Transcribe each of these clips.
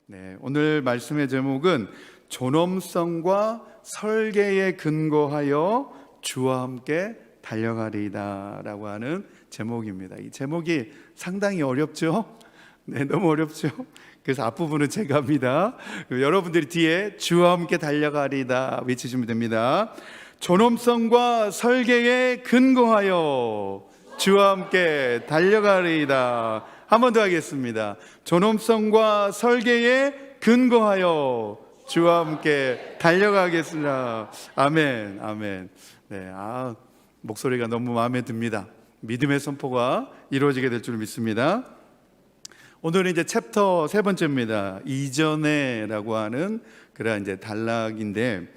네, 오늘 말씀의 제목은 존엄성과 설계에 근거하여 주와 함께 달려가리이다 라고 하는 제목입니다. 이 제목이 상당히 어렵죠? 네, 너무 어렵죠? 그래서 앞부분은 제가 합니다. 여러분들이 뒤에 주와 함께 달려가리이다 외치시면 됩니다. 존엄성과 설계에 근거하여 주와 함께 달려가리이다. 한 번 더 하겠습니다. 존엄성과 설계에 근거하여 주와 함께 달려가겠습니다. 아멘, 아멘. 네, 목소리가 너무 마음에 듭니다. 믿음의 선포가 이루어지게 될 줄 믿습니다. 오늘은 이제 챕터 세 번째입니다. 이전에라고 하는 그런 이제 단락인데,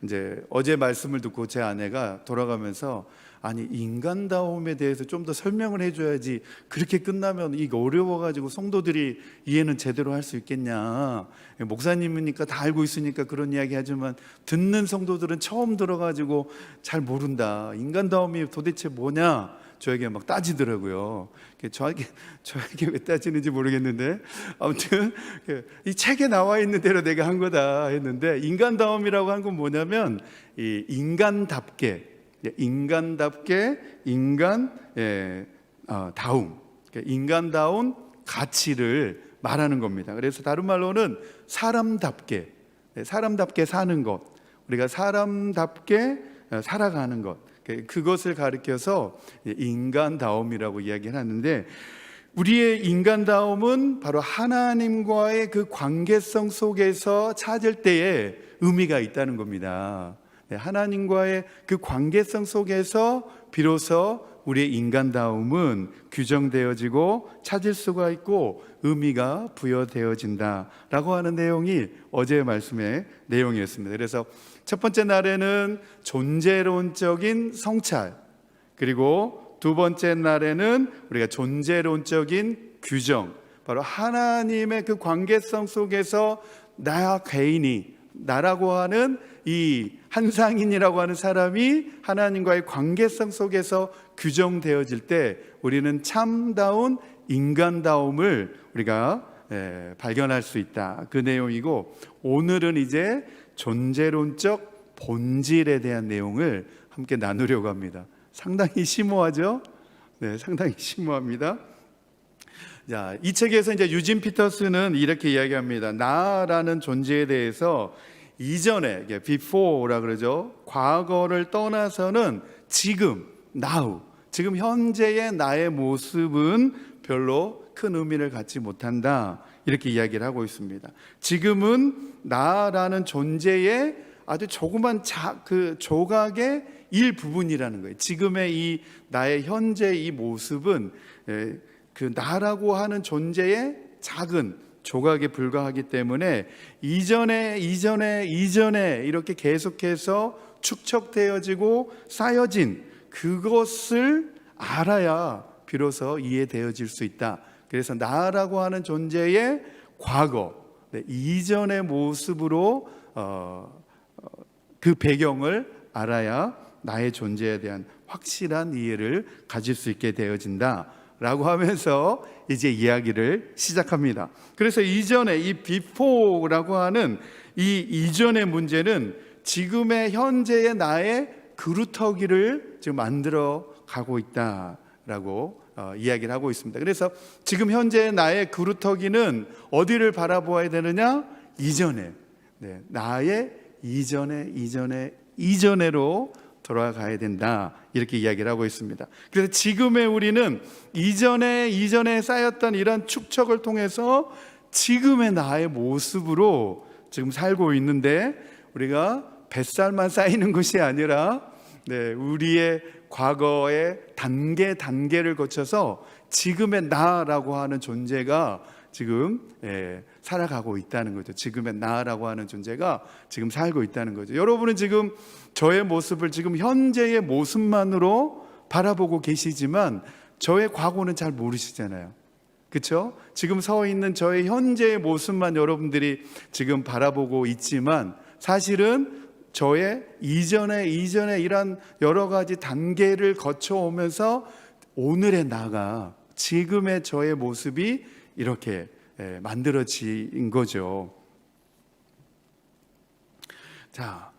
이제 어제 말씀을 듣고 제 아내가 돌아가면서 아니 인간다움에 대해서 좀 더 설명을 해줘야지 그렇게 끝나면 이게 어려워가지고 성도들이 이해는 제대로 할 수 있겠냐, 목사님이니까 다 알고 있으니까 그런 이야기 하지만 듣는 성도들은 처음 들어가지고 잘 모른다, 인간다움이 도대체 뭐냐 저에게 막 따지더라고요. 저에게 왜 따지는지 모르겠는데 아무튼 이 책에 나와 있는 대로 내가 한 거다 했는데, 인간다움이라고 한 건 뭐냐면 이 인간답게 다움, 인간다운 가치를 말하는 겁니다. 그래서 다른 말로는 사람답게 사는 것, 우리가 사람답게 살아가는 것, 그것을 가리켜서 인간다움이라고 이야기를 하는데, 우리의 인간다움은 바로 하나님과의 그 관계성 속에서 찾을 때에 의미가 있다는 겁니다. 하나님과의 그 관계성 속에서 비로소 우리의 인간다움은 규정되어지고 찾을 수가 있고 의미가 부여되어진다라고 하는 내용이 어제의 말씀의 내용이었습니다. 그래서 첫 번째 날에는 존재론적인 성찰, 그리고 두 번째 날에는 우리가 존재론적인 규정, 바로 하나님의 그 관계성 속에서 나 개인이, 나라고 하는 이 한상인이라고 하는 사람이 하나님과의 관계성 속에서 규정되어질 때 우리는 참다운 인간다움을 우리가 발견할 수 있다, 그 내용이고, 오늘은 이제 존재론적 본질에 대한 내용을 함께 나누려고 합니다. 상당히 심오하죠? 네, 상당히 심오합니다. 자, 이 책에서 이제 유진 피터스는 이렇게 이야기합니다. 나라는 존재에 대해서 이전에, before라 그러죠. 과거를 떠나서는 지금, now, 지금 현재의 나의 모습은 별로 큰 의미를 갖지 못한다, 이렇게 이야기를 하고 있습니다. 지금은 나라는 존재의 아주 조그만 그 조각의 일부분이라는 거예요. 지금의 이 나의 현재 이 모습은 그 나라고 하는 존재의 작은 조각에 불과하기 때문에 이전에 이렇게 계속해서 축적되어지고 쌓여진 그것을 알아야 비로소 이해되어질 수 있다. 그래서 나라고 하는 존재의 과거, 이전의 모습으로 그 배경을 알아야 나의 존재에 대한 확실한 이해를 가질 수 있게 되어진다 라고 하면서 이제 이야기를 시작합니다. 그래서 이전에 이 before라고 하는 이 이전의 문제는 지금의 현재의 나의 그루터기를 지금 만들어 가고 있다라고 이야기를 하고 있습니다. 그래서 지금 현재의 나의 그루터기는 어디를 바라보아야 되느냐? 이전에, 나의 이전에로 돌아가야 된다, 이렇게 이야기를 하고 있습니다. 그래서 지금의 우리는 이전에 쌓였던 이런 축적을 통해서 지금의 나의 모습으로 지금 살고 있는데, 우리가 뱃살만 쌓이는 것이 아니라 우리의 과거의 단계를 거쳐서 지금의 나라고 하는 존재가 지금 살아가고 있다는 거죠. 지금의 나라고 하는 존재가 지금 살고 있다는 거죠. 여러분은 지금 저의 모습을 지금 현재의 모습만으로 바라보고 계시지만 저의 과거는 잘 모르시잖아요. 그렇죠? 지금 서 있는 저의 현재의 모습만 여러분들이 지금 바라보고 있지만, 사실은 저의 이전에 이런 여러 가지 단계를 거쳐오면서 오늘의 나가, 지금의 저의 모습이 이렇게 만들어진 거죠. 자,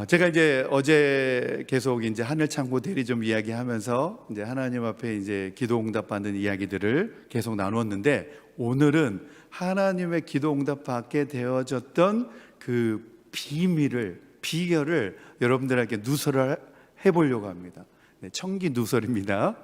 제가 이제 어제 계속 이제 하늘창고 대리 좀 이야기하면서 이제 하나님 앞에 이제 기도 응답받는 이야기들을 계속 나누었는데, 오늘은 하나님의 기도 응답받게 되어졌던 그 비결을 여러분들에게 누설을 해보려고 합니다. 청기 누설입니다.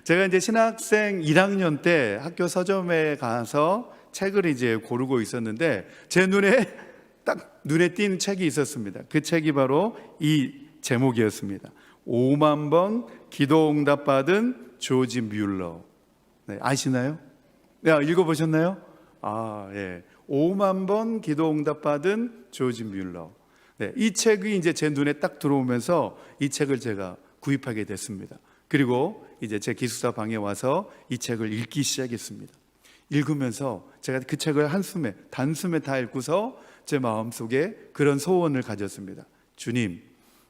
제가 이제 신학생 1학년 때 학교 서점에 가서 책을 이제 고르고 있었는데, 제 눈에 띈 책이 있었습니다. 그 책이 바로 이 제목이었습니다. 5만 번 기도 응답받은 조지 뮬러. 아시나요? 읽어보셨나요? 예. 5만 번 기도 응답받은 조지 뮬러. 이 책이 이제 제 눈에 딱 들어오면서 이 책을 제가 구입하게 됐습니다. 그리고 이제 제 기숙사 방에 와서 이 책을 읽기 시작했습니다. 읽으면서 제가 그 책을 단숨에 다 읽고서 제 마음속에 그런 소원을 가졌습니다. 주님,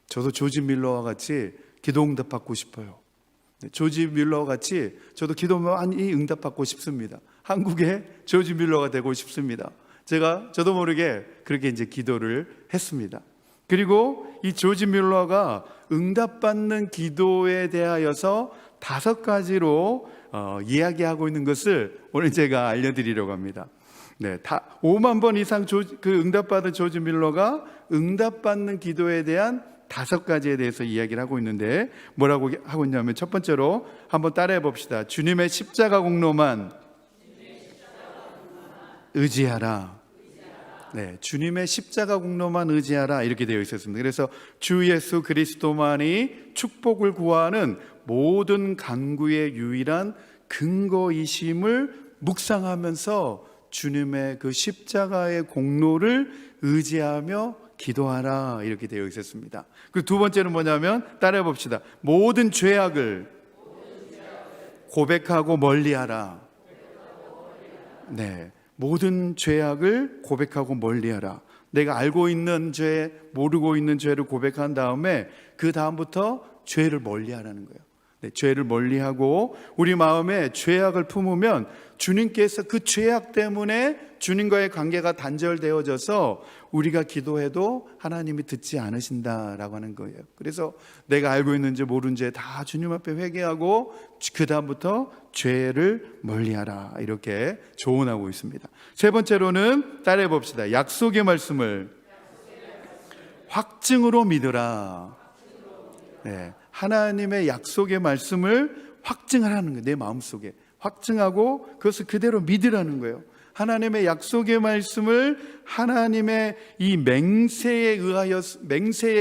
저도 조지 뮬러와 같이 기도 응답받고 싶어요. 조지 뮬러와 같이 저도 기도 많이 응답받고 싶습니다. 한국의 조지 뮬러가 되고 싶습니다. 저도 모르게 그렇게 이제 기도를 했습니다. 그리고 이 조지 뮬러가 응답받는 기도에 대하여서 5가지로 이야기하고 있는 것을 오늘 제가 알려드리려고 합니다. 5만 번 이상 그 응답받은 조지 뮬러가 응답받는 기도에 대한 5가지에 대해서 이야기를 하고 있는데, 뭐라고 하고 있냐면, 첫 번째로 한번 따라해 봅시다. 주님의 십자가 공로만 의지하라. 주님의 십자가 공로만 의지하라, 이렇게 되어 있었습니다. 그래서 주 예수 그리스도만이 축복을 구하는 모든 간구의 유일한 근거이심을 묵상하면서 주님의 그 십자가의 공로를 의지하며 기도하라, 이렇게 되어 있었습니다. 그리고 두 번째는 뭐냐면, 따라해 봅시다. 모든 죄악을 고백하고 멀리하라. 모든 죄악을 고백하고 멀리하라. 내가 알고 있는 죄, 모르고 있는 죄를 고백한 다음에 그 다음부터 죄를 멀리하라는 거예요. 죄를 멀리하고 우리 마음에 죄악을 품으면 주님께서 그 죄악 때문에 주님과의 관계가 단절되어져서 우리가 기도해도 하나님이 듣지 않으신다라고 하는 거예요. 그래서 내가 알고 있는지 모르는 죄 다 주님 앞에 회개하고 그 다음부터 죄를 멀리하라, 이렇게 조언하고 있습니다. 세 번째로는 따라해 봅시다. 약속의 말씀을 확증으로 믿으라. 하나님의 약속의 말씀을 확증하라는 거예요. 내 마음속에 확증하고 그것을 그대로 믿으라는 거예요. 하나님의 약속의 말씀을 하나님의 이 맹세에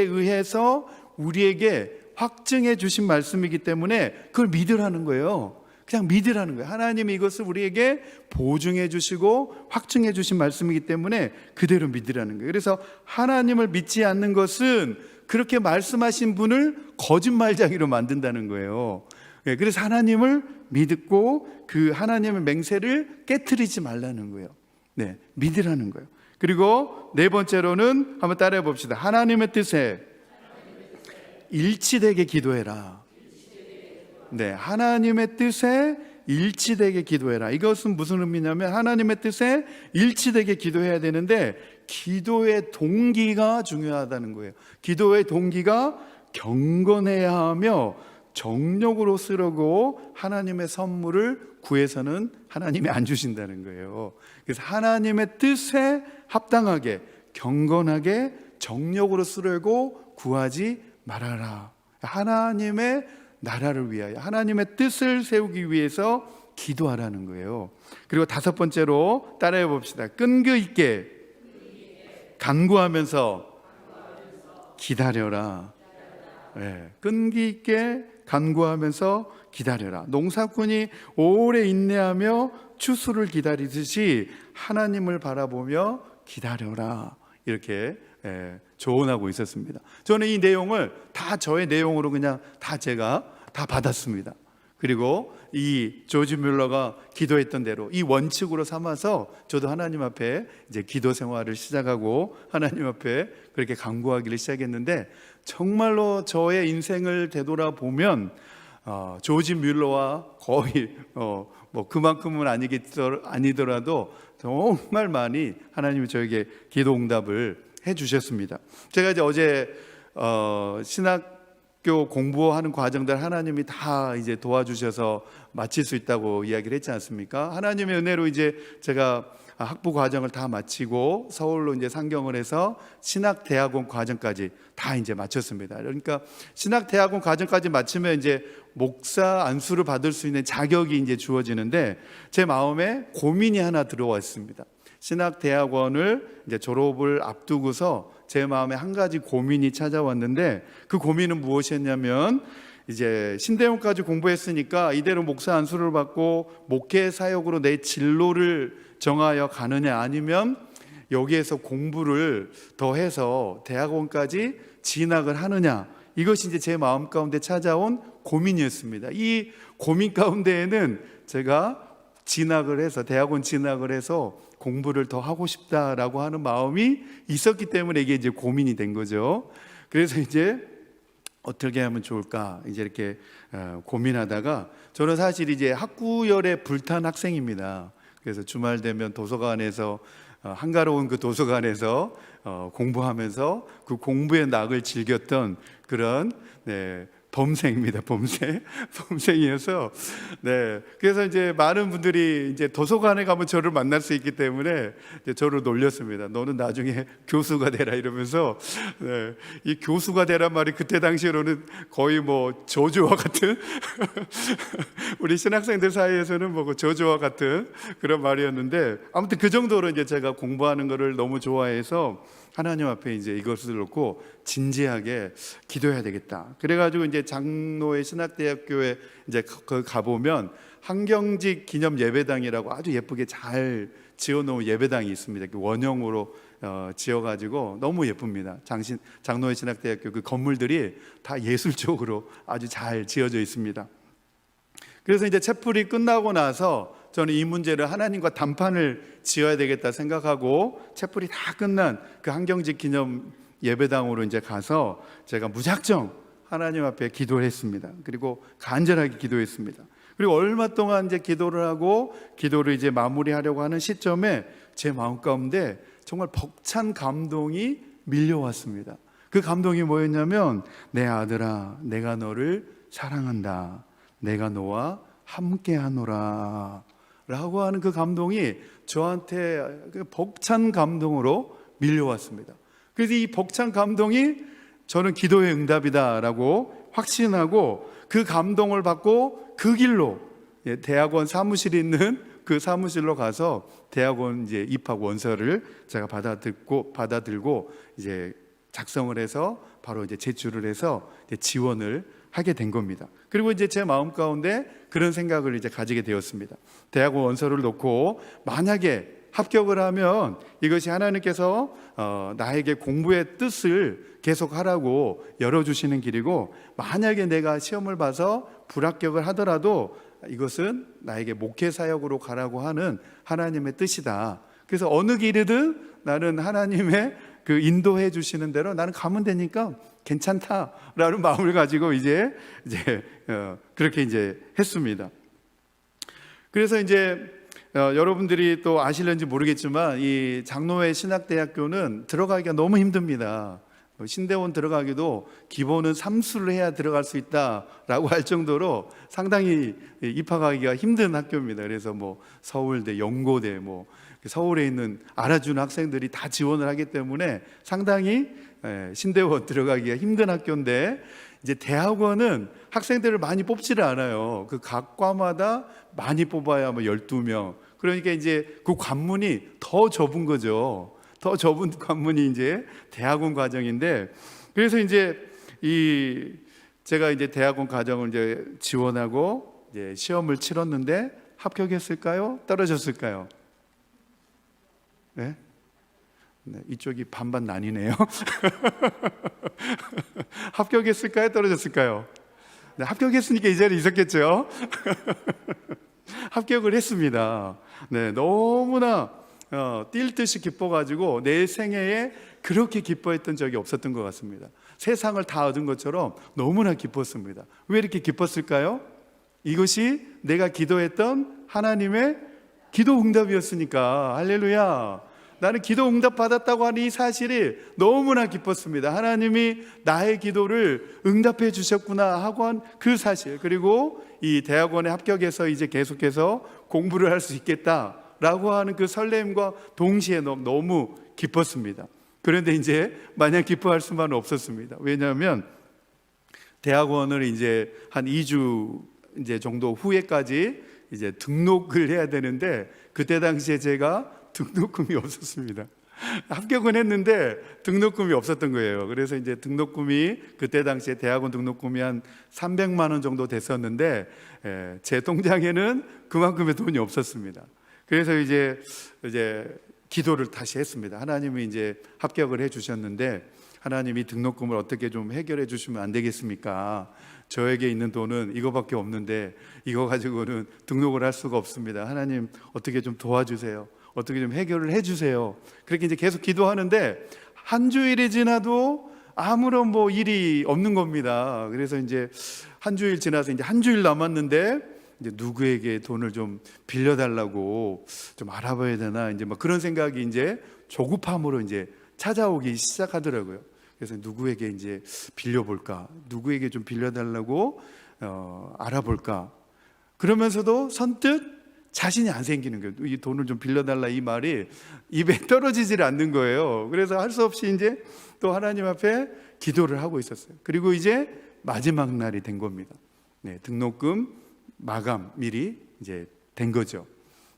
의해서 우리에게 확증해 주신 말씀이기 때문에 그걸 믿으라는 거예요. 그냥 믿으라는 거예요. 하나님이 이것을 우리에게 보증해 주시고 확증해 주신 말씀이기 때문에 그대로 믿으라는 거예요. 그래서 하나님을 믿지 않는 것은 그렇게 말씀하신 분을 거짓말쟁이로 만든다는 거예요. 그래서 하나님을 믿고 그 하나님의 맹세를 깨트리지 말라는 거예요. 믿으라는 거예요. 그리고 네 번째로는 한번 따라해 봅시다. 하나님의 뜻에 일치되게 기도해라. 하나님의 뜻에 일치되게 기도해라. 이것은 무슨 의미냐면, 하나님의 뜻에 일치되게 기도해야 되는데 기도의 동기가 중요하다는 거예요. 기도의 동기가 경건해야 하며 정욕으로 쓰려고 하나님의 선물을 구해서는 하나님이 안 주신다는 거예요. 그래서 하나님의 뜻에 합당하게 경건하게 정욕으로 쓰려고 구하지 말아라. 하나님의 나라를 위하여 하나님의 뜻을 세우기 위해서 기도하라는 거예요. 그리고 5번째로 따라해 봅시다. 끈기 있게 간구하면서 기다려라. 끈기 있게 간구하면서 기다려라. 농사꾼이 오래 인내하며 추수를 기다리듯이 하나님을 바라보며 기다려라, 이렇게 조언하고 있었습니다. 저는 이 내용을 다 저의 내용으로 그냥 다 제가 다 받았습니다. 그리고 이 조지 뮬러가 기도했던 대로 이 원칙으로 삼아서 저도 하나님 앞에 이제 기도 생활을 시작하고 하나님 앞에 그렇게 간구하기를 시작했는데, 정말로 저의 인생을 되돌아보면 조지 뮬러와 거의 뭐 그만큼은 아니더라도 정말 많이 하나님이 저에게 기도 응답을 해주셨습니다. 제가 이제 어제 신학교 공부하는 과정들 하나님이 다 이제 도와주셔서 마칠 수 있다고 이야기를 했지 않습니까? 하나님의 은혜로 이제 제가 학부 과정을 다 마치고 서울로 이제 상경을 해서 신학대학원 과정까지 다 이제 마쳤습니다. 그러니까 신학대학원 과정까지 마치면 이제 목사 안수를 받을 수 있는 자격이 이제 주어지는데 제 마음에 고민이 하나 들어왔습니다. 신학대학원을 이제 졸업을 앞두고서 제 마음에 한 가지 고민이 찾아왔는데 그 고민은 무엇이었냐면 이제 신대원까지 공부했으니까 이대로 목사 안수를 받고 목회 사역으로 내 진로를 정하여 가느냐 아니면 여기에서 공부를 더 해서 대학원까지 진학을 하느냐, 이것이 이제 제 마음 가운데 찾아온 고민이었습니다. 이 고민 가운데에는 제가 진학을 해서 대학원 진학을 해서 공부를 더 하고 싶다라고 하는 마음이 있었기 때문에 이게 이제 고민이 된 거죠. 그래서 이제 어떻게 하면 좋을까 이제 이렇게 고민하다가 저는 사실 이제 학구열에 불탄 학생입니다. 그래서 주말 되면 도서관에서 한가로운 그 도서관에서 공부하면서 그 공부의 낙을 즐겼던 그런 범생입니다. 범생이어서 그래서 이제 많은 분들이 이제 도서관에 가면 저를 만날 수 있기 때문에 이제 저를 놀렸습니다. 너는 나중에 교수가 되라 이러면서 이 교수가 되란 말이 그때 당시로는 거의 뭐 저주와 같은 우리 신학생들 사이에서는 뭐 저주와 같은 그런 말이었는데 아무튼 그 정도로 이제 제가 공부하는 거를 너무 좋아해서 하나님 앞에 이제 이것을 놓고 진지하게 기도해야 되겠다. 그래가지고 이제 장로의 신학대학교에 이제 가보면 한경직 기념 예배당이라고 아주 예쁘게 잘 지어놓은 예배당이 있습니다. 원형으로 지어가지고 너무 예쁩니다. 장로의 신학대학교 그 건물들이 다 예술적으로 아주 잘 지어져 있습니다. 그래서 이제 채플이 끝나고 나서 저는 이 문제를 하나님과 단판을 지어야 되겠다 생각하고 채플이 다 끝난 그 한경직 기념 예배당으로 이제 가서 제가 무작정 하나님 앞에 기도를 했습니다. 그리고 간절하게 기도했습니다. 그리고 얼마 동안 이제 기도를 하고 기도를 이제 마무리하려고 하는 시점에 제 마음 가운데 정말 벅찬 감동이 밀려왔습니다. 그 감동이 뭐였냐면 내 아들아 내가 너를 사랑한다. 내가 너와 함께하노라 라고 하는 그 감동이 저한테 벅찬 감동으로 밀려왔습니다. 그래서 이 벅찬 감동이 저는 기도의 응답이다 라고 확신하고 그 감동을 받고 그 길로 대학원 사무실이 있는 그 사무실로 가서 대학원 이제 입학 원서를 제가 받아들고 이제 작성을 해서 바로 이제 제출을 해서 이제 지원을 하게 된 겁니다. 그리고 이제 제 마음 가운데 그런 생각을 이제 가지게 되었습니다. 대학원 원서를 놓고 만약에 합격을 하면 이것이 하나님께서 나에게 공부의 뜻을 계속하라고 열어주시는 길이고 만약에 내가 시험을 봐서 불합격을 하더라도 이것은 나에게 목회 사역으로 가라고 하는 하나님의 뜻이다. 그래서 어느 길이든 나는 하나님의 그 인도해 주시는 대로 나는 가면 되니까 괜찮다라는 마음을 가지고 이제 그렇게 이제 했습니다. 그래서 이제 여러분들이 또 아실는지 모르겠지만 이 장로회 신학대학교는 들어가기가 너무 힘듭니다. 신대원 들어가기도 기본은 삼수를 해야 들어갈 수 있다라고 할 정도로 상당히 입학하기가 힘든 학교입니다. 그래서 뭐 서울대, 연고대, 뭐 서울에 있는 알아주는 학생들이 다 지원을 하기 때문에 상당히 신대원 들어가기가 힘든 학교인데 이제 대학원은 학생들을 많이 뽑지를 않아요. 그 각 과마다 많이 뽑아야 뭐 12명. 그러니까 이제 그 관문이 더 좁은 거죠. 더 좁은 관문이 이제 대학원 과정인데 그래서 이제 제가 이제 대학원 과정을 이제 지원하고 이제 시험을 치렀는데 합격했을까요? 떨어졌을까요? 네? 네, 이쪽이 반반 나뉘네요. 합격했을까요? 떨어졌을까요? 네, 합격했으니까 이 자리에 있었겠죠. 합격을 했습니다. 네, 너무나 뛸 듯이 기뻐가지고 내 생애에 그렇게 기뻐했던 적이 없었던 것 같습니다. 세상을 다 얻은 것처럼 너무나 기뻤습니다. 왜 이렇게 기뻤을까요? 이것이 내가 기도했던 하나님의 기도 응답이었으니까. 할렐루야. 나는 기도 응답 받았다고 하는 이 사실이 너무나 기뻤습니다. 하나님이 나의 기도를 응답해 주셨구나 하고 한 그 사실, 그리고 이 대학원에 합격해서 이제 계속해서 공부를 할 수 있겠다라고 하는 그 설렘과 동시에 너무 기뻤습니다. 그런데 이제 마냥 기뻐할 수만은 없었습니다. 왜냐하면 대학원을 이제 한 2주 이제 정도 후에까지 이제 등록을 해야 되는데, 그때 당시에 제가 등록금이 없었습니다. 합격은 했는데 등록금이 없었던 거예요. 그래서 이제 등록금이 그때 당시에 대학원 등록금이 한 300만 원 정도 됐었는데 제 통장에는 그만큼의 돈이 없었습니다. 그래서 이제 기도를 다시 했습니다. 하나님이 이제 합격을 해 주셨는데 하나님이 등록금을 어떻게 좀 해결해 주시면 안 되겠습니까? 저에게 있는 돈은 이거밖에 없는데 이거 가지고는 등록을 할 수가 없습니다. 하나님 어떻게 좀 도와주세요. 어떻게 좀 해결을 해주세요. 그렇게 이제 계속 기도하는데 한 주일이 지나도 아무런 일이 없는 겁니다. 그래서 이제 한 주일 지나서 이제 한 주일 남았는데 이제 누구에게 돈을 좀 빌려달라고 좀 알아봐야 되나, 이제 그런 생각이 이제 조급함으로 이제 찾아오기 시작하더라고요. 그래서 누구에게 이제 빌려볼까, 누구에게 좀 빌려달라고 알아볼까. 그러면서도 선뜻 자신이 안 생기는 거예요. 이 돈을 좀 빌려달라 이 말이 입에 떨어지질 않는 거예요. 그래서 할 수 없이 이제 또 하나님 앞에 기도를 하고 있었어요. 그리고 이제 마지막 날이 된 겁니다. 네, 등록금 마감일이 이제 된 거죠.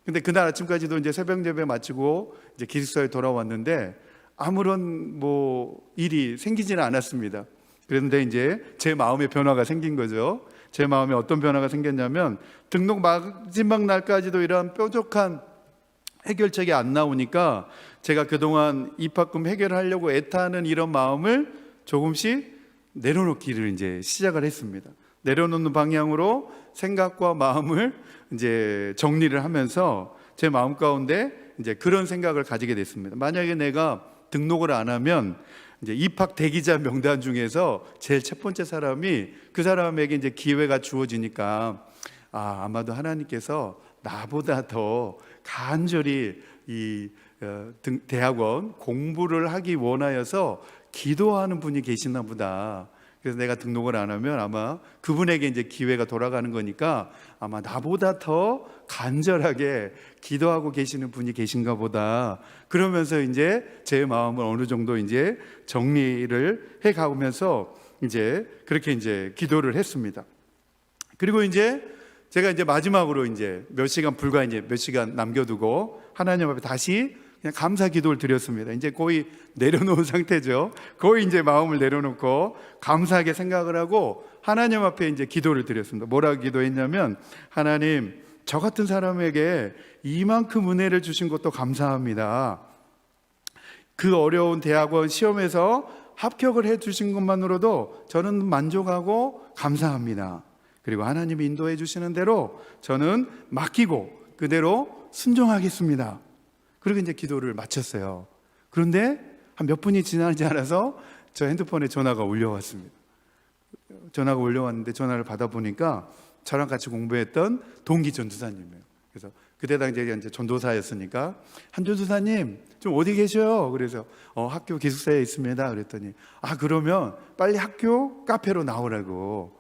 근데 그날 아침까지도 이제 새벽 예배 마치고 이제 기숙사에 돌아왔는데 아무런 일이 생기지는 않았습니다. 그런데 이제 제 마음에 변화가 생긴 거죠. 제 마음에 어떤 변화가 생겼냐면, 등록 마지막 날까지도 이런 뾰족한 해결책이 안 나오니까 제가 그동안 입학금 해결하려고 애타는 이런 마음을 조금씩 내려놓기를 이제 시작을 했습니다. 내려놓는 방향으로 생각과 마음을 이제 정리를 하면서 제 마음 가운데 이제 그런 생각을 가지게 됐습니다. 만약에 내가 등록을 안 하면 이제 입학 대기자 명단 중에서 제일 첫 번째 사람이 그 사람에게 이제 기회가 주어지니까 아마도 하나님께서 나보다 더 간절히 이 대학원 공부를 하기 원하여서 기도하는 분이 계시나 보다. 그래서 내가 등록을 안 하면 아마 그분에게 이제 기회가 돌아가는 거니까 아마 나보다 더 간절하게 기도하고 계시는 분이 계신가 보다. 그러면서 이제 제 마음을 어느 정도 이제 정리를 해 가면서 이제 그렇게 이제 기도를 했습니다. 그리고 이제 제가 이제 마지막으로 이제 몇 시간 남겨두고 하나님 앞에 다시 그냥 감사 기도를 드렸습니다. 이제 거의 내려놓은 상태죠. 거의 이제 마음을 내려놓고 감사하게 생각을 하고 하나님 앞에 이제 기도를 드렸습니다. 뭐라고 기도했냐면, 하나님, 저 같은 사람에게 이만큼 은혜를 주신 것도 감사합니다. 그 어려운 대학원 시험에서 합격을 해 주신 것만으로도 저는 만족하고 감사합니다. 그리고 하나님이 인도해 주시는 대로 저는 맡기고 그대로 순종하겠습니다. 그리고 이제 기도를 마쳤어요. 그런데 한 몇 분이 지나지 않아서 저 핸드폰에 전화가 울려왔습니다. 전화가 울려왔는데 전화를 받아보니까 저랑 같이 공부했던 동기 전도사님이에요. 그래서 그때 당시에 이제 전도사였으니까, 한 전도사님 좀 어디 계셔요? 그래서 학교 기숙사에 있습니다. 그랬더니 그러면 빨리 학교 카페로 나오라고.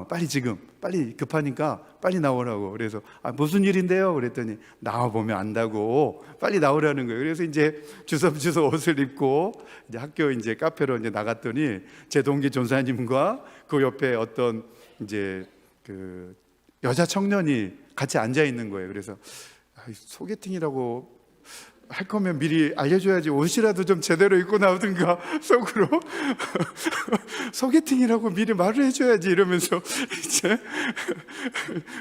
빨리 지금 빨리 급하니까 빨리 나오라고. 그래서 무슨 일인데요? 그랬더니 나와보면 안다고 빨리 나오라는 거예요. 그래서 이제 주섬주섬 옷을 입고 이제 학교 이제 카페로 이제 나갔더니 제 동기 전사님과 그 옆에 어떤 이제 그 여자 청년이 같이 앉아 있는 거예요. 그래서 소개팅이라고 할 거면 미리 알려줘야지, 옷이라도 좀 제대로 입고 나오든가 속으로 소개팅이라고 미리 말을 해줘야지 이러면서 이제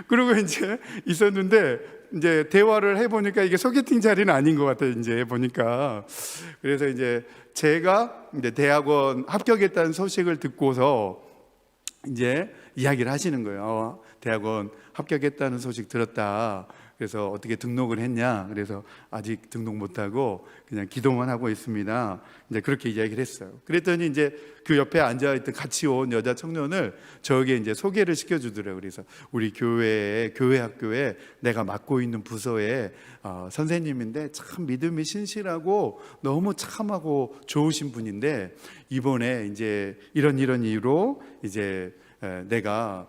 그러고 이제 있었는데, 이제 대화를 해보니까 이게 소개팅 자리는 아닌 것 같아요. 이제 보니까. 그래서 이제 제가 이제 대학원 합격했다는 소식을 듣고서 이제 이야기를 하시는 거예요. 대학원 합격했다는 소식 들었다. 그래서 어떻게 등록을 했냐? 그래서 아직 등록 못하고 그냥 기도만 하고 있습니다. 이제 그렇게 이야기를 했어요. 그랬더니 이제 그 옆에 앉아있던 같이 온 여자 청년을 저에게 이제 소개를 시켜주더라고요. 그래서 우리 교회 학교에 내가 맡고 있는 부서에 선생님인데 참 믿음이 신실하고 너무 참하고 좋으신 분인데 이번에 이제 이런 이유로 이제 내가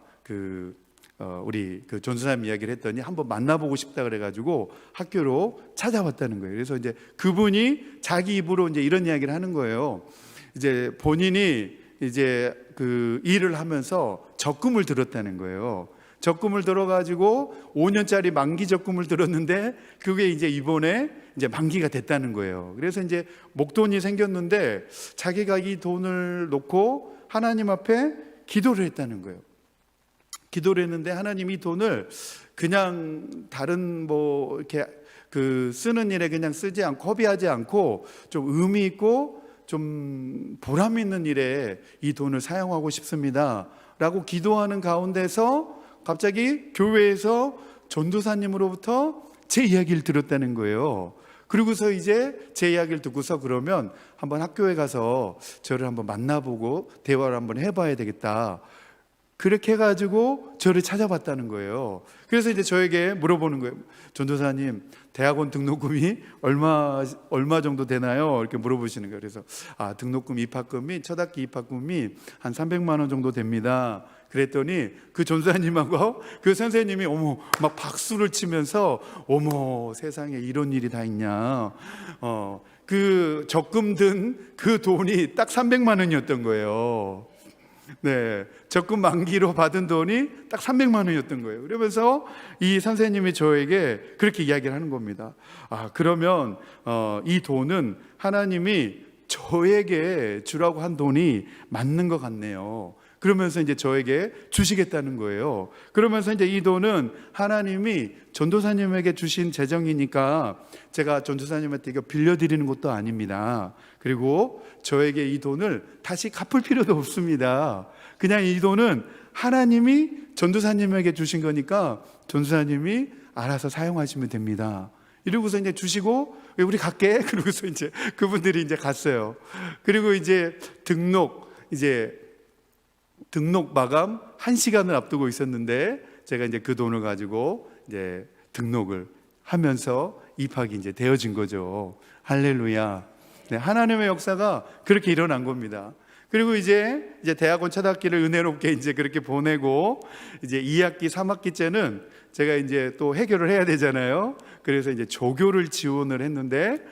우리 그 전수사님 이야기를 했더니 한번 만나보고 싶다 그래가지고 학교로 찾아왔다는 거예요. 그래서 이제 그분이 자기 입으로 이제 이런 이야기를 하는 거예요. 이제 본인이 이제 그 일을 하면서 적금을 들었다는 거예요. 적금을 들어가지고 5년짜리 만기 적금을 들었는데 그게 이제 이번에 이제 만기가 됐다는 거예요. 그래서 이제 목돈이 생겼는데 자기가 이 돈을 놓고 하나님 앞에 기도를 했다는 거예요. 기도를 했는데 하나님이 돈을 그냥 다른 뭐 이렇게 그 쓰는 일에 그냥 쓰지 않고 허비하지 않고 좀 의미 있고 좀 보람 있는 일에 이 돈을 사용하고 싶습니다 라고 기도하는 가운데서 갑자기 교회에서 전도사님으로부터 제 이야기를 들었다는 거예요. 그리고서 이제 제 이야기를 듣고서 그러면 한번 학교에 가서 저를 한번 만나보고 대화를 한번 해봐야 되겠다, 그렇게 해가지고 저를 찾아봤다는 거예요. 그래서 이제 저에게 물어보는 거예요. 전도사님, 대학원 등록금이 얼마 정도 되나요? 이렇게 물어보시는 거예요. 그래서 등록금 입학금이 첫 학기 입학금이 한 300만 원 정도 됩니다. 그랬더니 그 전도사님하고 그 선생님이 어머 막 박수를 치면서 어머 세상에 이런 일이 다 있냐. 그 적금 든 그 돈이 딱 300만 원이었던 거예요. 네, 적금 만기로 받은 돈이 딱 300만 원이었던 거예요. 그러면서 이 선생님이 저에게 그렇게 이야기를 하는 겁니다. 그러면 이 돈은 하나님이 저에게 주라고 한 돈이 맞는 것 같네요. 그러면서 이제 저에게 주시겠다는 거예요. 그러면서 이제 이 돈은 하나님이 전도사님에게 주신 재정이니까 제가 전도사님한테 이거 빌려드리는 것도 아닙니다. 그리고 저에게 이 돈을 다시 갚을 필요도 없습니다. 그냥 이 돈은 하나님이 전도사님에게 주신 거니까 전도사님이 알아서 사용하시면 됩니다. 이러고서 이제 주시고 우리 갈게. 그러고서 이제 그분들이 이제 갔어요. 그리고 이제 등록 마감 1시간을 앞두고 있었는데 제가 이제 그 돈을 가지고 이제 등록을 하면서 입학이 이제 되어진 거죠. 할렐루야. 네, 하나님의 역사가 그렇게 일어난 겁니다. 그리고 이제 대학원 첫 학기를 은혜롭게 이제 그렇게 보내고 이제 2학기, 3학기째는 제가 이제 또 해결을 해야 되잖아요. 그래서 이제 조교를 지원을 했는데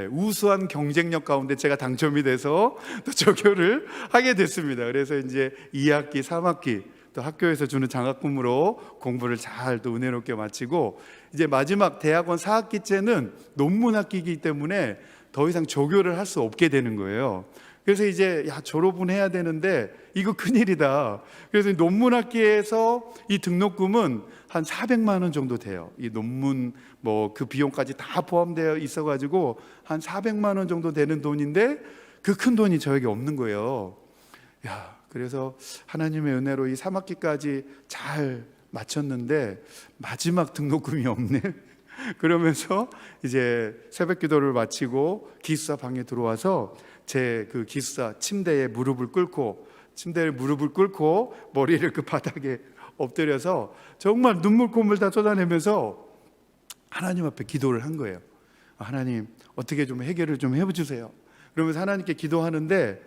우수한 경쟁력 가운데 제가 당첨이 돼서 또 조교를 하게 됐습니다. 그래서 이제 2학기, 3학기 또 학교에서 주는 장학금으로 공부를 잘 또 은혜롭게 마치고 이제 마지막 대학원 4학기째는 논문 학기이기 때문에 더 이상 조교를 할 수 없게 되는 거예요. 그래서 이제 졸업은 해야 되는데 이거 큰일이다. 그래서 논문 학기에서 이 등록금은 한 400만 원 정도 돼요. 이 논문 뭐 그 비용까지 다 포함되어 있어가지고 한 400만 원 정도 되는 돈인데 그 큰 돈이 저에게 없는 거예요. 그래서 하나님의 은혜로 이 3학기까지 잘 마쳤는데 마지막 등록금이 없네. 그러면서 이제 새벽 기도를 마치고 기숙사 방에 들어와서 제 그 기숙사 침대에 무릎을 꿇고 머리를 그 바닥에 엎드려서 정말 눈물콧물 다 쏟아내면서 하나님 앞에 기도를 한 거예요. 하나님 어떻게 좀 해결을 좀 해주세요. 그러면서 하나님께 기도하는데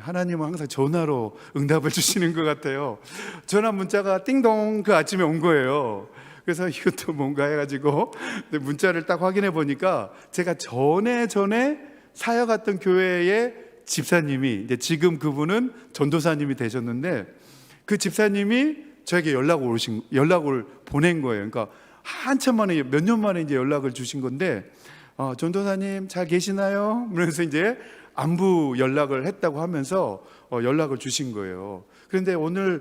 하나님은 항상 전화로 응답을 주시는 것 같아요. 전화 문자가 띵동 그 아침에 온 거예요. 그래서 이것도 뭔가 해가지고 문자를 딱 확인해 보니까 제가 전에 사역했던 교회의 집사님이 이제 지금 그분은 전도사님이 되셨는데 그 집사님이 저에게 연락을 보낸 거예요. 그러니까 한참 만에 몇 년 만에 이제 연락을 주신 건데 전도사님 잘 계시나요? 그러면서 이제 안부 연락을 했다고 하면서 연락을 주신 거예요. 그런데 오늘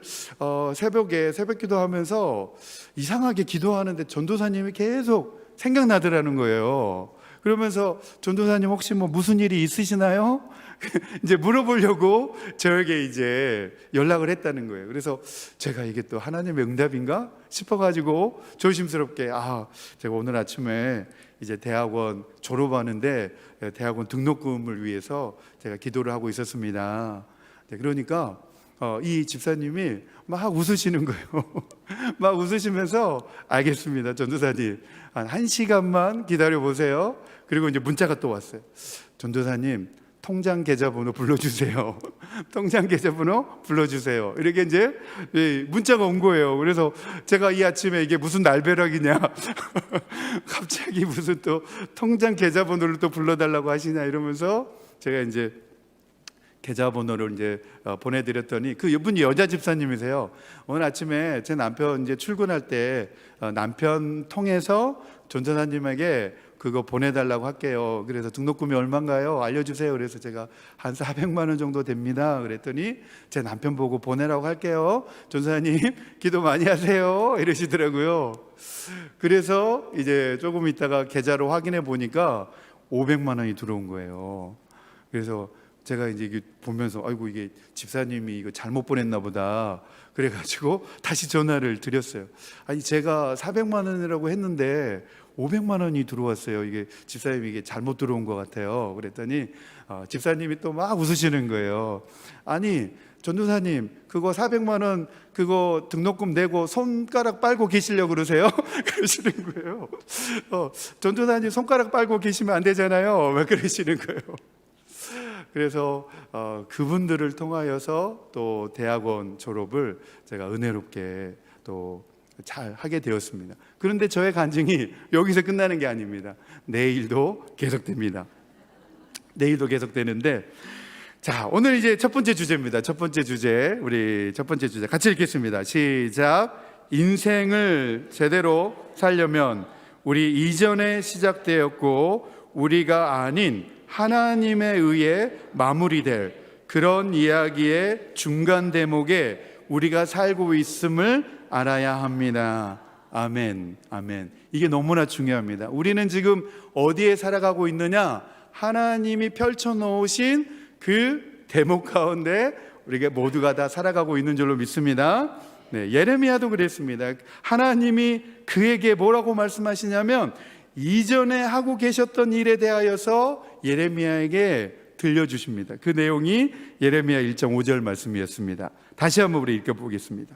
새벽에 새벽 기도하면서 이상하게 기도하는데 전도사님이 계속 생각나더라는 거예요. 그러면서 전도사님 혹시 뭐 무슨 일이 있으시나요? 이제 물어보려고 저에게 이제 연락을 했다는 거예요. 그래서 제가 이게 또 하나님의 응답인가 싶어가지고 조심스럽게 제가 오늘 아침에 이제 대학원 졸업하는데 대학원 등록금을 위해서 제가 기도를 하고 있었습니다. 그러니까 이 집사님이 막 웃으시는 거예요. 막 웃으시면서 알겠습니다, 전도사님. 한 1시간만 기다려 보세요. 그리고 이제 문자가 또 왔어요. 전도사님, 통장 계좌번호 불러주세요. 통장 계좌번호 불러주세요. 이렇게 이제 문자가 온 거예요. 그래서 제가 이 아침에 이게 무슨 날벼락이냐. 갑자기 무슨 또 통장 계좌번호를 또 불러달라고 하시냐 이러면서 제가 이제 계좌번호를 이제 보내드렸더니 이분이 여자 집사님이세요. 오늘 아침에 제 남편 이제 출근할 때 남편 통해서 전도사님에게 그거 보내달라고 할게요. 그래서 등록금이 얼마인가요? 알려주세요. 그래서 제가 한 400만 원 정도 됩니다. 그랬더니 제 남편 보고 보내라고 할게요. 전도사님 기도 많이 하세요. 이러시더라고요. 그래서 이제 조금 있다가 계좌로 확인해 보니까 500만 원이 들어온 거예요. 그래서 제가 이제 이게 보면서 아이고 이게 집사님이 이거 잘못 보냈나 보다. 그래가지고 다시 전화를 드렸어요. 아니 제가 400만 원이라고 했는데 500만 원이 들어왔어요. 이게 집사님이 이게 잘못 들어온 것 같아요. 그랬더니 집사님이 또 막 웃으시는 거예요. 아니 전도사님 그거 400만 원 그거 등록금 내고 손가락 빨고 계시려고 그러세요? 그러시는 거예요. 전도사님 손가락 빨고 계시면 안 되잖아요. 왜 그러시는 거예요? 그래서 그분들을 통하여서 또 대학원 졸업을 제가 은혜롭게 또 잘 하게 되었습니다. 그런데 저의 간증이 여기서 끝나는 게 아닙니다. 내일도 계속됩니다. 내일도 계속되는데, 자, 오늘 이제 첫 번째 주제입니다. 첫 번째 주제, 우리 첫 번째 주제 같이 읽겠습니다. 시작. 인생을 제대로 살려면 우리 이전에 시작되었고 우리가 아닌 하나님에 의해 마무리될 그런 이야기의 중간 대목에 우리가 살고 있음을 알아야 합니다. 아멘, 아멘. 이게 너무나 중요합니다. 우리는 지금 어디에 살아가고 있느냐? 하나님이 펼쳐놓으신 그 대목 가운데 우리가 모두가 다 살아가고 있는 줄로 믿습니다. 네, 예레미야도 그랬습니다. 하나님이 그에게 뭐라고 말씀하시냐면 이전에 하고 계셨던 일에 대하여서 예레미야에게 들려주십니다. 그 내용이 예레미야 1장 5절 말씀이었습니다. 다시 한번 우리 읽어보겠습니다.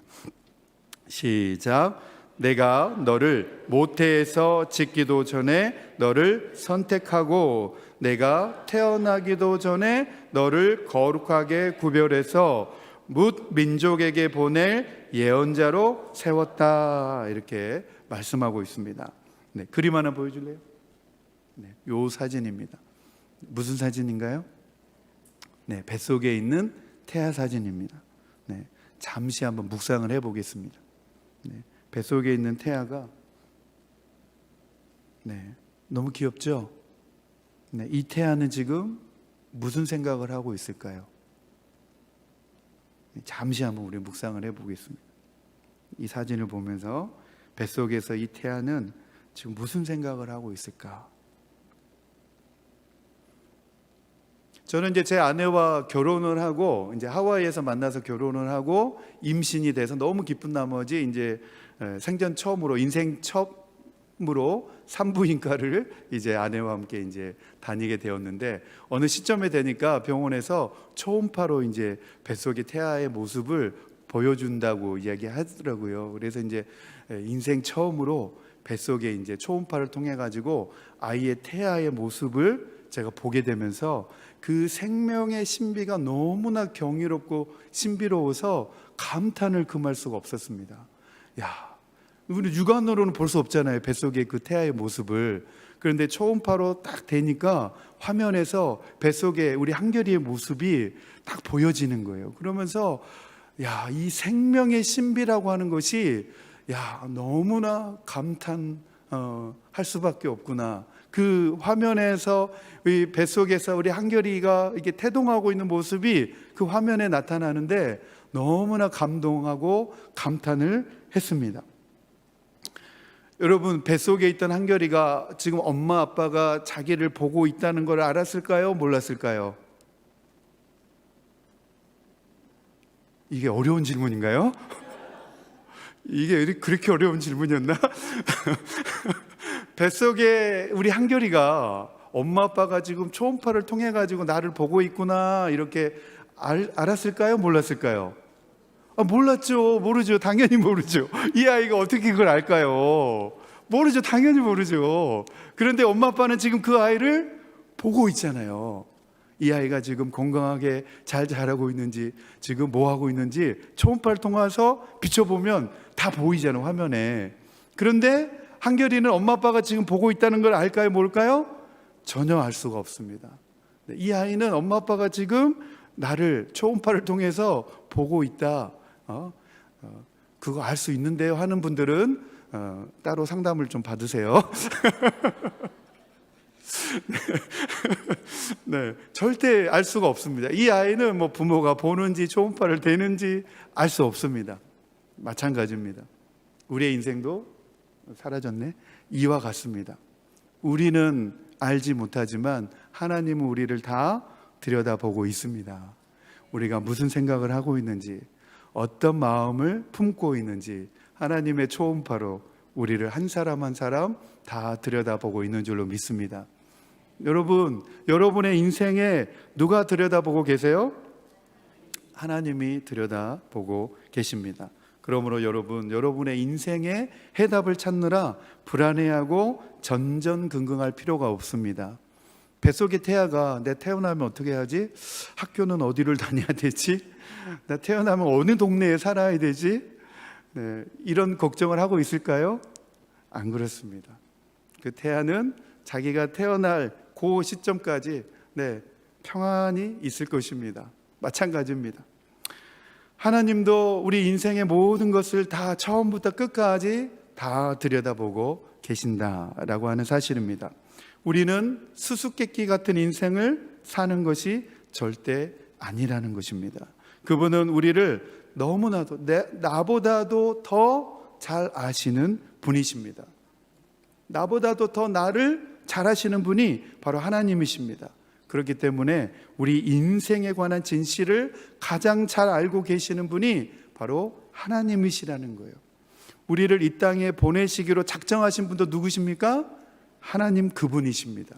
시작. 내가 너를 모태에서 짓기도 전에 너를 선택하고 내가 태어나기도 전에 너를 거룩하게 구별해서 뭇 민족에게 보낼 예언자로 세웠다. 이렇게 말씀하고 있습니다. 네, 그림 하나 보여줄래요? 네, 요 사진입니다. 무슨 사진인가요? 네, 뱃속에 있는 태아 사진입니다. 네, 잠시 한번 묵상을 해보겠습니다. 네, 뱃속에 있는 태아가 너무 귀엽죠? 네, 이 태아는 지금 무슨 생각을 하고 있을까요? 네, 잠시 한번 우리 묵상을 해보겠습니다. 이 사진을 보면서 뱃속에서 이 태아는 지금 무슨 생각을 하고 있을까? 저는 이제 제 아내와 결혼을 하고 이제 하와이에서 만나서 결혼을 하고 임신이 돼서 너무 기쁜 나머지 이제 생전 처음으로 인생 처음으로 산부인과를 이제 아내와 함께 이제 다니게 되었는데 어느 시점에 되니까 병원에서 초음파로 이제 뱃속의 태아의 모습을 보여준다고 이야기하더라고요. 그래서 이제 인생 처음으로 뱃속에 이제 초음파를 통해 가지고 아이의 태아의 모습을 제가 보게 되면서 그 생명의 신비가 너무나 경이롭고 신비로워서 감탄을 금할 수가 없었습니다. 야, 우리 육안으로는 볼 수 없잖아요. 뱃속의 그 태아의 모습을. 그런데 초음파로 딱 되니까 화면에서 뱃속에 우리 한결이의 모습이 딱 보여지는 거예요. 그러면서 야, 이 생명의 신비라고 하는 것이 야, 너무나 감탄할 수밖에 없구나. 그 화면에서 이 뱃속에서 우리 한결이가 이렇게 태동하고 있는 모습이 그 화면에 나타나는데 너무나 감동하고 감탄을 했습니다. 여러분, 뱃속에 있던 한결이가 지금 엄마 아빠가 자기를 보고 있다는 걸 알았을까요? 몰랐을까요? 이게 어려운 질문인가요? 이게 그렇게 어려운 질문이었나? 뱃속에 우리 한결이가 엄마 아빠가 지금 초음파를 통해 가지고 나를 보고 있구나 이렇게 알았을까요? 몰랐을까요? 몰랐죠. 모르죠. 당연히 모르죠. 이 아이가 어떻게 그걸 알까요? 모르죠. 당연히 모르죠. 그런데 엄마 아빠는 지금 그 아이를 보고 있잖아요. 이 아이가 지금 건강하게 잘 자라고 있는지, 지금 뭐 하고 있는지 초음파를 통해서 비춰보면 다 보이잖아요, 화면에. 그런데 한결이는 엄마 아빠가 지금 보고 있다는 걸 알까요? 뭘까요? 전혀 알 수가 없습니다. 이 아이는 엄마 아빠가 지금 나를 초음파를 통해서 보고 있다, 그거 알 수 있는데요 하는 분들은 따로 상담을 좀 받으세요. 네, 절대 알 수가 없습니다. 이 아이는 뭐 부모가 보는지 초음파를 대는지 알 수 없습니다. 마찬가지입니다. 우리의 인생도 사라졌네. 이와 같습니다. 우리는 알지 못하지만 하나님은 우리를 다 들여다보고 있습니다. 우리가 무슨 생각을 하고 있는지, 어떤 마음을 품고 있는지 하나님의 초음파로 우리를 한 사람 한 사람 다 들여다보고 있는 줄로 믿습니다. 여러분, 여러분의 인생에 누가 들여다보고 계세요? 하나님이 들여다보고 계십니다. 그러므로 여러분, 여러분의 인생의 해답을 찾느라 불안해하고 전전긍긍할 필요가 없습니다. 뱃속의 태아가 내 태어나면 어떻게 해야지? 학교는 어디를 다녀야 되지? 나 태어나면 어느 동네에 살아야 되지? 네, 이런 걱정을 하고 있을까요? 안 그렇습니다. 그 태아는 자기가 태어날 그 시점까지 평안히 있을 것입니다. 마찬가지입니다. 하나님도 우리 인생의 모든 것을 다 처음부터 끝까지 다 들여다보고 계신다라고 하는 사실입니다. 우리는 수수께끼 같은 인생을 사는 것이 절대 아니라는 것입니다. 그분은 우리를 너무나도 나보다도 더 잘 아시는 분이십니다. 나보다도 더 나를 잘 아시는 분이 바로 하나님이십니다. 그렇기 때문에 우리 인생에 관한 진실을 가장 잘 알고 계시는 분이 바로 하나님이시라는 거예요. 우리를 이 땅에 보내시기로 작정하신 분도 누구십니까? 하나님 그분이십니다.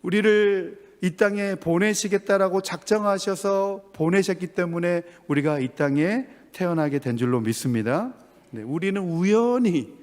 우리를 이 땅에 보내시겠다라고 작정하셔서 보내셨기 때문에 우리가 이 땅에 태어나게 된 줄로 믿습니다. 우리는 우연히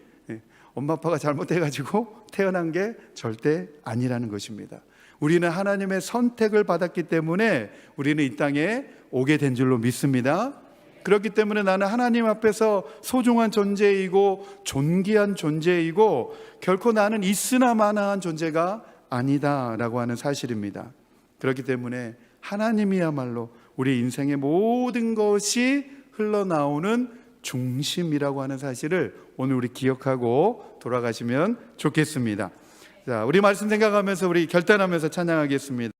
엄마 아빠가 잘못해가지고 태어난 게 절대 아니라는 것입니다. 우리는 하나님의 선택을 받았기 때문에 우리는 이 땅에 오게 된 줄로 믿습니다. 그렇기 때문에 나는 하나님 앞에서 소중한 존재이고 존귀한 존재이고 결코 나는 있으나 마나한 존재가 아니다라고 하는 사실입니다. 그렇기 때문에 하나님이야말로 우리 인생의 모든 것이 흘러나오는 중심이라고 하는 사실을 오늘 우리 기억하고 돌아가시면 좋겠습니다. 자, 우리 말씀 생각하면서 우리 결단하면서 찬양하겠습니다.